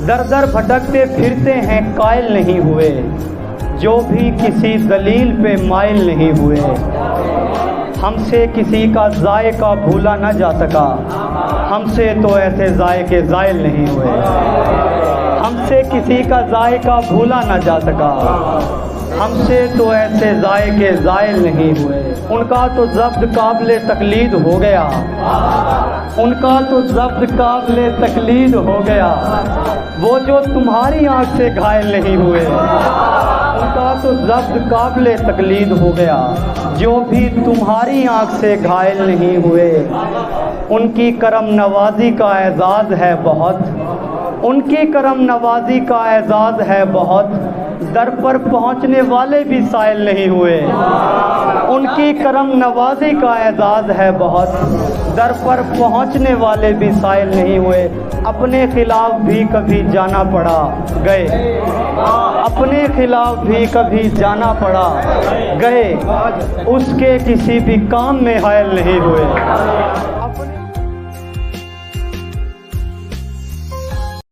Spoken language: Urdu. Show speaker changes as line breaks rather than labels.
در در بھٹکتے پھرتے ہیں قائل نہیں ہوئے، جو بھی کسی دلیل پہ مائل نہیں ہوئے۔ ہم سے کسی کا ذائقہ بھولا نہ جا سکا، ہم سے تو ایسے ذائقے زائل نہیں ہوئے۔ ہم سے کسی کا ذائقہ بھولا نہ جا سکا، ہم سے تو ایسے ذائقے زائل نہیں ہوئے۔ ان کا تو ضبط قابل تقلید ہو گیا، ان کا تو ضبط قابل تقلید ہو گیا، وہ جو تمہاری آنکھ سے گھائل نہیں ہوئے۔ ان کا تو ضبط قابل تقلید ہو گیا، جو بھی تمہاری آنکھ سے گھائل نہیں ہوئے۔ ان کی کرم نوازی کا اعزاز ہے بہت، ان کی کرم نوازی کا اعزاز ہے بہت، در پر پہنچنے والے بھی سائل نہیں ہوئے۔ ان کی کرم نوازی کا اعزاز ہے بہت، در پر پہنچنے والے بھی سائل نہیں ہوئے۔ اپنے خلاف بھی کبھی جانا پڑا گئے، اپنے خلاف بھی کبھی جانا پڑا گئے، اس کے کسی بھی کام میں حائل نہیں ہوئے۔